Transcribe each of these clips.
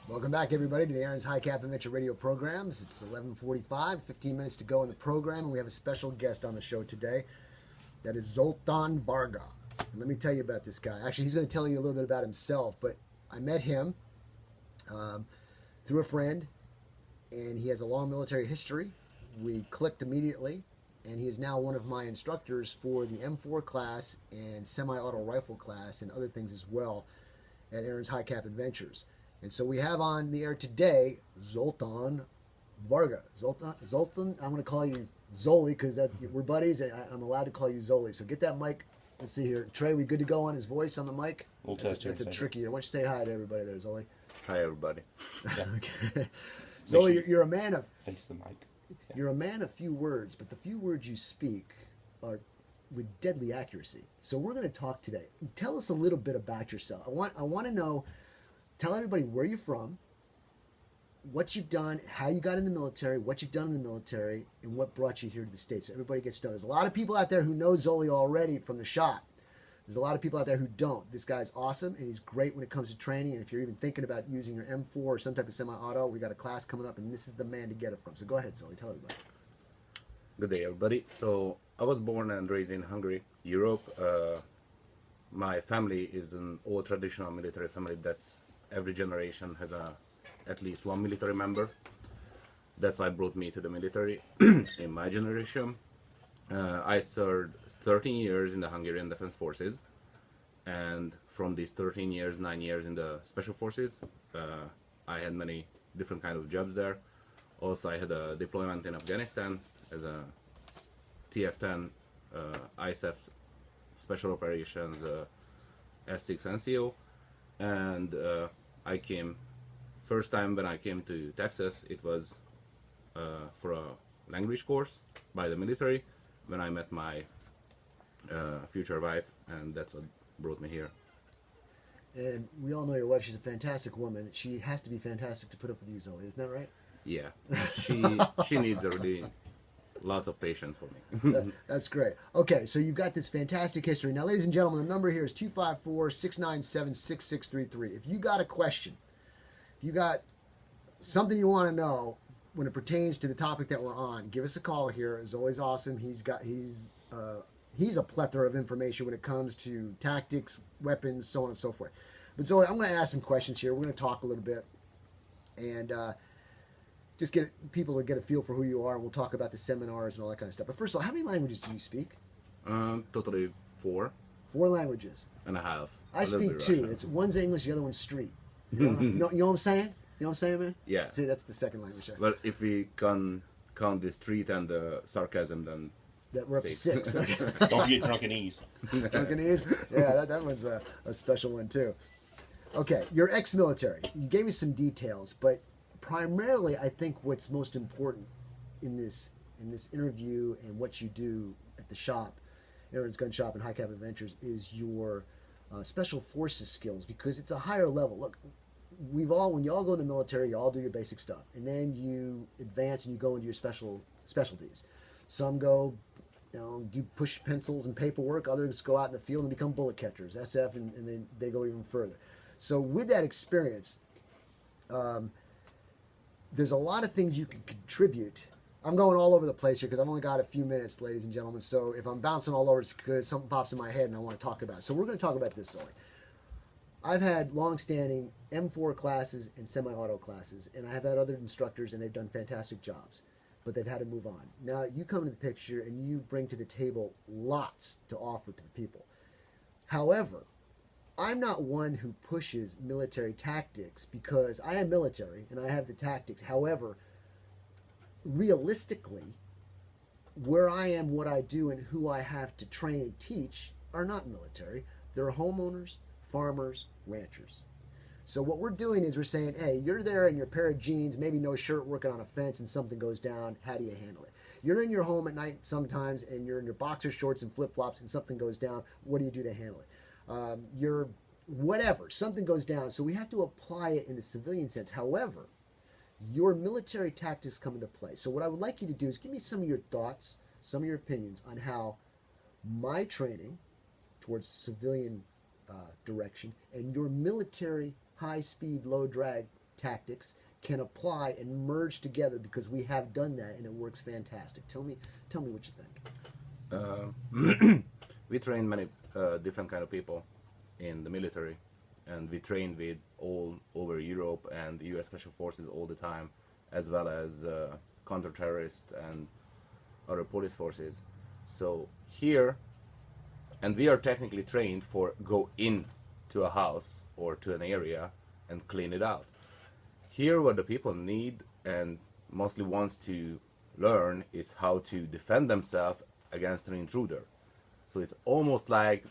Welcome back, everybody, to the Aaron's High Cap Adventure Radio programs. It's 11:45, 15 minutes to go in the program, and we have a special guest on the show today. That is Zoltán Varga. And let me tell you about this guy. Actually, he's going to tell you a little bit about himself, but I met him through a friend, and he has a long military history. We clicked immediately, and he is now one of my instructors for the M4 class and semi-auto rifle class and other things as well at Aaron's High Cap Adventures. And so we have on the air today Zoltán Varga. Zoltán, I'm going to call you Zoli because we're buddies, and I'm allowed to call you Zoli. So get that mic. Let's see here. Trey, we good to go on his voice on the mic? We'll test it. That's a tricky. Why don't you say hi to everybody there, Zoli? Hi, everybody. Yeah. Okay. Zoli, you're a man of... Face the mic. Yeah. You're a man of few words, but the few words you speak are with deadly accuracy. So we're going to talk today. Tell us a little bit about yourself. I want to know... Tell everybody where you're from, what you've done, how you got in the military, what you've done in the military, and what brought you here to the States. So everybody gets to know. There's a lot of people out there who know Zoli already from the shop. There's a lot of people out there who don't. This guy's awesome, and he's great when it comes to training. And if you're even thinking about using your M4 or some type of semi-auto, we got a class coming up, and this is the man to get it from. So go ahead, Zoli. Tell everybody. Good day, everybody. So I was born and raised in Hungary, Europe. My family is an old traditional military family. That's every generation has at least one military member. That's why brought me to the military in my generation. I served 13 years in the Hungarian Defense Forces, and from these 13 years, 9 years in the Special Forces. I had many different kind of jobs there. Also, I had a deployment in Afghanistan as a TF-10, ISAF Special Operations S6 NCO, and I came, first time when I came to Texas, it was for a language course by the military when I met my future wife, and that's what brought me here. And we all know your wife. She's a fantastic woman. She has to be fantastic to put up with you, Zoli. Isn't that right? Yeah, she needs really lots of patience for me. That's great. Okay, so you've got this fantastic history. Now, ladies and gentlemen, the number here is 254-697-6633. If you got a question, if you got something you want to know when it pertains to the topic that we're on, give us a call here. Zoli's awesome. He's a plethora of information when it comes to tactics, weapons, so on and so forth. But Zoli, I'm going to ask some questions here. We're going to talk a little bit and just get people to get a feel for who you are, and we'll talk about the seminars and all that kind of stuff. But first of all, how many languages do you speak? Totally 4 languages. and a half. I speak 2. It's one's English, the other one's street. You know what I'm saying? You know what I'm saying, man? Yeah. See, that's the second language there. Well, if we can count the street and the sarcasm, then That we're up to 6. 6. Okay. Don't forget drunkenese. Drunkenese? Yeah, that one's a special one too. Okay, you're ex-military. You gave me some details, but primarily I think what's most important in this interview and what you do at the shop, Aaron's Gun Shop and High Cap Adventures, is your special forces skills, because it's a higher level. Look, when you all go in the military, you all do your basic stuff, and then you advance and you go into your specialties. Some go, do push pencils and paperwork. Others go out in the field and become bullet catchers, SF, and then they go even further. So with that experience, there's a lot of things you can contribute. I'm going all over the place here because I've only got a few minutes, ladies and gentlemen. So if I'm bouncing all over, it's because something pops in my head and I want to talk about it. So we're going to talk about this, Zoli. I've had long-standing M4 classes and semi-auto classes, and I have had other instructors, and they've done fantastic jobs, but they've had to move on. Now you come into the picture and you bring to the table lots to offer to the people. However, I'm not one who pushes military tactics, because I am military and I have the tactics. However, realistically, where I am, what I do, and who I have to train and teach are not military. They're homeowners, farmers, ranchers. So what we're doing is we're saying, hey, you're there in your pair of jeans, maybe no shirt, working on a fence, and something goes down. How do you handle it? You're in your home at night sometimes, and you're in your boxer shorts and flip-flops, and something goes down. What do you do to handle it? You're whatever, something goes down. So we have to apply it in the civilian sense. However, your military tactics come into play. So what I would like you to do is give me some of your thoughts, some of your opinions on how my training towards civilian direction and your military high speed, low drag tactics can apply and merge together, because we have done that and it works fantastic. Tell me what you think. We train many different kind of people in the military, and we train with all over Europe and the U.S. Special Forces all the time, as well as counter-terrorist and other police forces. So here, and we are technically trained for go in to a house or to an area and clean it out. Here, what the people need and mostly wants to learn is how to defend themselves against an intruder. So it's almost like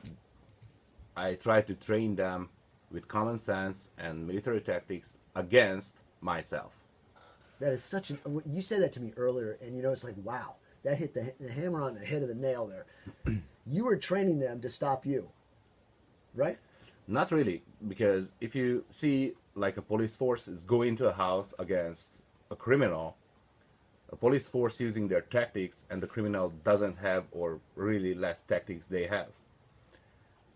I try to train them with common sense and military tactics against myself. That is such an. You said that to me earlier, and it's like, wow, that hit the hammer on the head of the nail there. You were training them to stop you, right? Not really, because if you see like a police force is go into a house against a criminal, a police force using their tactics, and the criminal doesn't have, or really less tactics they have.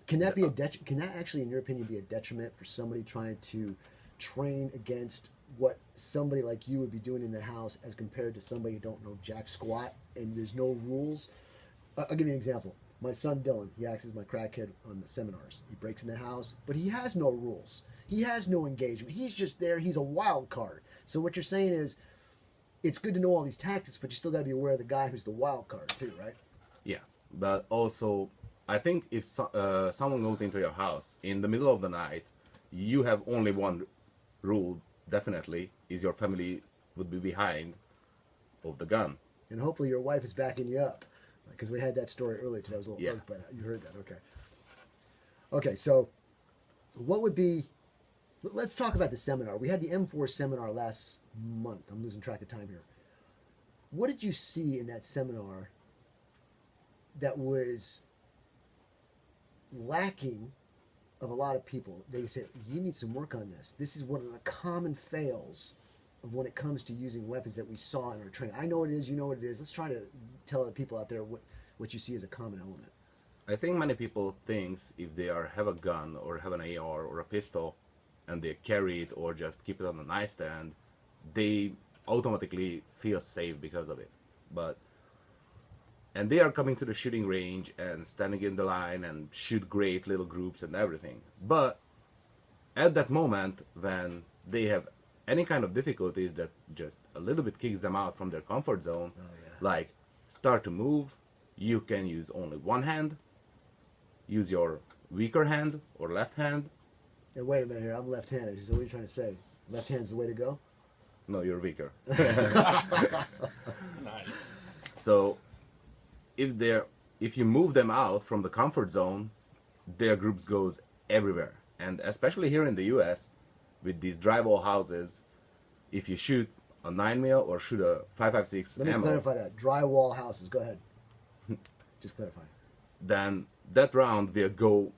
Can that be Can that actually, in your opinion, be a detriment for somebody trying to train against what somebody like you would be doing in the house, as compared to somebody who don't know jack squat and there's no rules? I'll give you an example. My son Dylan, he acts as my crackhead on the seminars. He breaks in the house, but he has no rules. He has no engagement. He's just there. He's a wild card. So what you're saying is, it's good to know all these tactics, but you still got to be aware of the guy who's the wild card too, right? Yeah, but also I think if someone goes into your house in the middle of the night, you have only one rule, definitely, is your family would be behind of the gun. And hopefully your wife is backing you up, because we had that story earlier today. I was a little irked by that. You heard that, okay. Okay, so what would be, let's talk about the seminar. We had the M4 seminar last month. I'm losing track of time here. What did you see in that seminar that was lacking of a lot of people? They said, you need some work on this. This is one of the common fails of when it comes to using weapons that we saw in our training. I know what it is, you know what it is. Let's try to tell the people out there what you see as a common element. I think many people think if they have a gun or have an AR or a pistol and they carry it or just keep it on the nightstand, they automatically feel safe because of it. And they are coming to the shooting range and standing in the line and shoot great little groups and everything. But at that moment, when they have any kind of difficulties that just a little bit kicks them out from their comfort zone, like start to move, you can use only one hand, use your weaker hand or left hand. And wait a minute here, I'm left-handed. So what are you trying to say? Left hand's the way to go? No, you're weaker. Nice. So if you move them out from the comfort zone, their groups goes everywhere. And especially here in the US, with these drywall houses, if you shoot a 9mm or shoot a 5.56 Let me ammo, clarify that. Drywall houses. Go ahead. Just clarify. then that round will go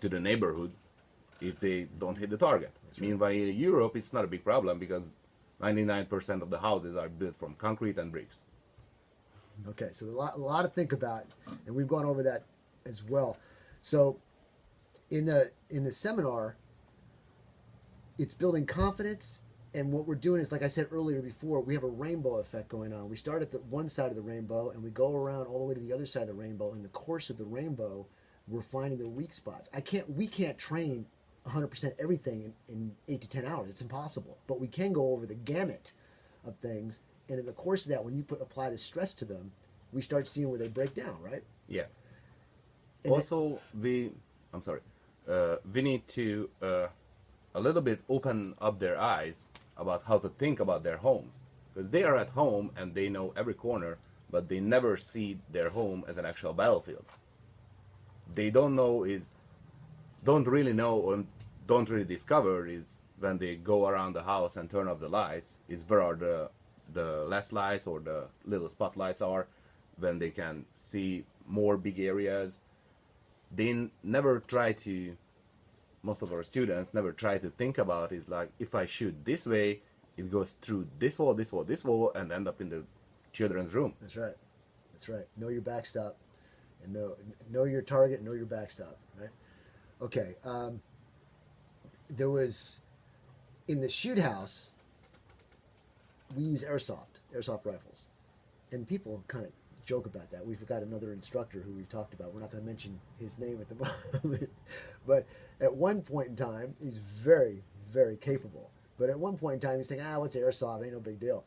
to the neighborhood if they don't hit the target. That's right. Meanwhile, in Europe, it's not a big problem because 99% of the houses are built from concrete and bricks. Okay, so a lot to think about, and we've gone over that as well. So in the seminar, it's building confidence, and what we're doing is, like I said earlier before, we have a rainbow effect going on. We start at the one side of the rainbow, and we go around all the way to the other side of the rainbow. In the course of the rainbow, we're finding the weak spots. We can't train 100% everything in 8 to 10 hours. It's impossible. But we can go over the gamut of things, and in the course of that, when you apply the stress to them, we start seeing where they break down, right? Yeah. And Also, we need to a little bit open up their eyes about how to think about their homes, because they are at home and they know every corner, but they never see their home as an actual battlefield. They don't really know or don't really discover is when they go around the house and turn off the lights, is where are the less lights or the little spotlights are, when they can see more big areas. They never try to, most of our students never try to think about is like, if I shoot this way, it goes through this wall, this wall, this wall, and end up in the children's room. That's right. That's right. Know your backstop, and know your target, know your backstop, right? Okay. There was, In the shoot house, we use airsoft rifles. And people kind of joke about that. We've got another instructor who we've talked about. We're not going to mention his name at the moment. But at one point in time, he's very, very capable. But at one point in time, he's thinking, what's airsoft? Ain't no big deal.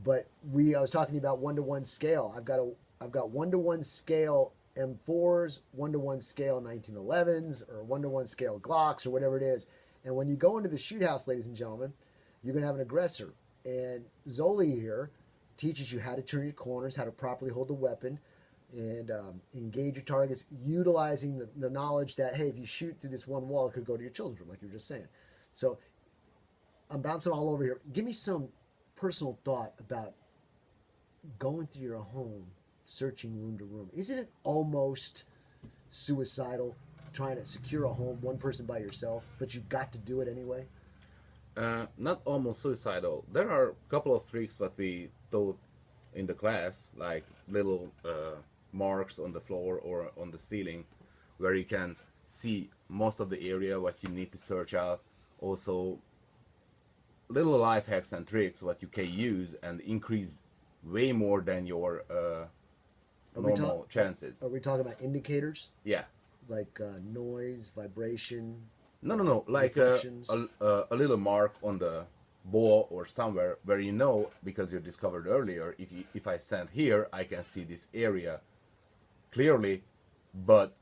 But I was talking about 1-to-1 scale. I've got 1-to-1 scale M4s, 1-to-1 scale 1911s, or 1-to-1 scale Glocks, or whatever it is. And when you go into the shoot house, ladies and gentlemen, you're going to have an aggressor. And Zoli here teaches you how to turn your corners, how to properly hold the weapon, and engage your targets, utilizing the knowledge that, hey, if you shoot through this one wall, it could go to your children's room, like you were just saying. So I'm bouncing all over here. Give me some personal thought about going through your home, searching room to room. Isn't it almost suicidal trying to secure a home, one person by yourself, but you've got to do it anyway? Not almost suicidal. There are a couple of tricks that we taught in the class, like little marks on the floor or on the ceiling, where you can see most of the area what you need to search out. Also, little life hacks and tricks what you can use and increase way more than your normal chances. Are we talking about indicators? Yeah. Like noise, vibration? No. Like a little mark on the ball or somewhere where you know, because you discovered earlier, if I stand here, I can see this area clearly, but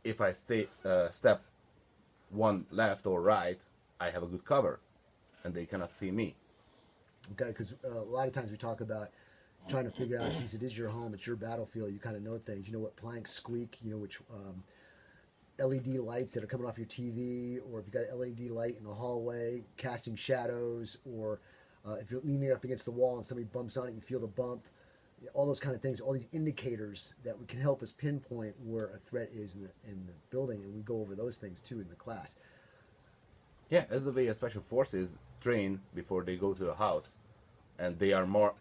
if I step one left or right, I have a good cover, and they cannot see me. Okay, because a lot of times we talk about trying to figure out, since it is your home, it's your battlefield, you kind of know things. You know what planks squeak, you know which LED lights that are coming off your TV, or if you've got an LED light in the hallway casting shadows, or if you're leaning up against the wall and somebody bumps on it, you feel the bump. All those kind of things, all these indicators that can help us pinpoint where a threat is in the building, and we go over those things too in the class. Yeah, as the way Special Forces train before they go to a house, and they are more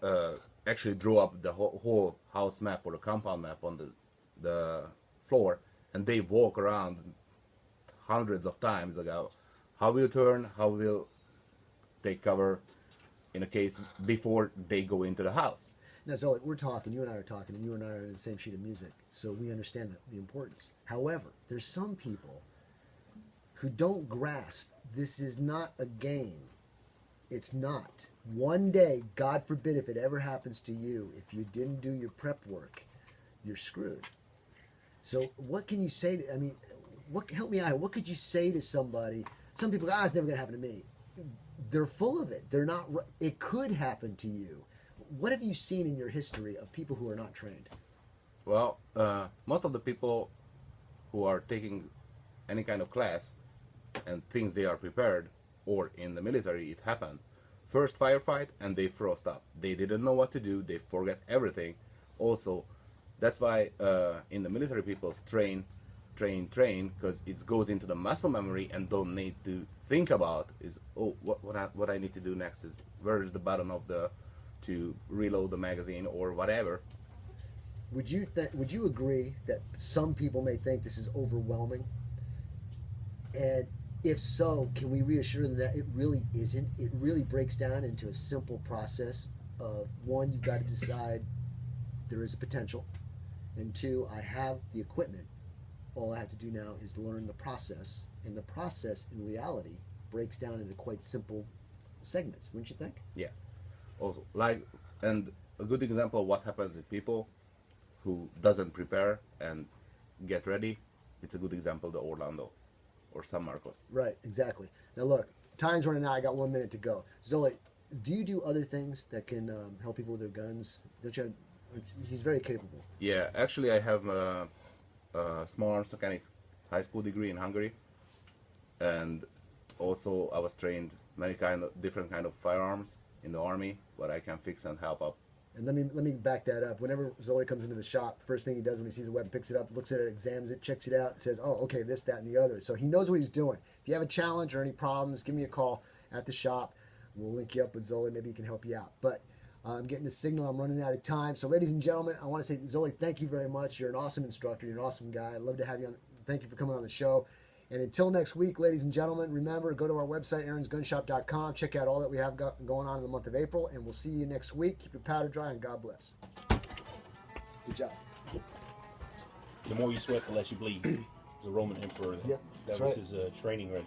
actually draw up the whole house map or the compound map on the floor, and they walk around hundreds of times about how will turn, how will take cover in a case before they go into the house. Now, Zolik, we're talking, you and I are talking, and you and I are in the same sheet of music, so we understand the importance. However, there's some people who don't grasp this is not a game. It's not. One day, God forbid if it ever happens to you, if you didn't do your prep work, you're screwed. So what can you say to, help me out. What could you say to somebody? Some people go, it's never going to happen to me. They're full of it. They're not, it could happen to you. What have you seen in your history of people who are not trained? Well, most of the people who are taking any kind of class and thinks they are prepared, or in the military it happened, first firefight and they froze up. They didn't know what to do, they forget everything. Also, that's why in the military people train, because it goes into the muscle memory and don't need to think about is, what I need to do next is, where is the button of to reload the magazine or whatever. Would you agree that some people may think this is overwhelming? And if so, can we reassure them that it really isn't? It really breaks down into a simple process of, one, you've got to decide there is a potential, and two, I have the equipment. All I have to do now is learn the process, and the process in reality breaks down into quite simple segments, wouldn't you think? Yeah. Also, and a good example of what happens with people who doesn't prepare and get ready, it's a good example, the Orlando or San Marcos. Right, exactly. Now look, time's running out. I got 1 minute to go. Zoe, do you do other things that can help people with their guns? He's very capable. Yeah, actually I have a small arms mechanic high school degree in Hungary, and also I was trained many different kind of firearms in the army, what I can fix and help up. And let me back that up. Whenever Zoe comes into the shop, the first thing he does when he sees a weapon, picks it up, looks at it, examines it, checks it out, says, oh, okay, this, that, and the other. So he knows what he's doing. If you have a challenge or any problems, give me a call at the shop. We'll link you up with Zoe. Maybe he can help you out. But I'm getting the signal. I'm running out of time. So ladies and gentlemen, I want to say, Zoe, thank you very much. You're an awesome instructor. You're an awesome guy. I'd love to have you on. Thank you for coming on the show. And until next week, ladies and gentlemen, remember, go to our website, aaronsgunshop.com. Check out all that we have going on in the month of April, and we'll see you next week. Keep your powder dry, and God bless. Good job. The more you sweat, the less you bleed. The Roman emperor. Yep, That was right. his training regimen.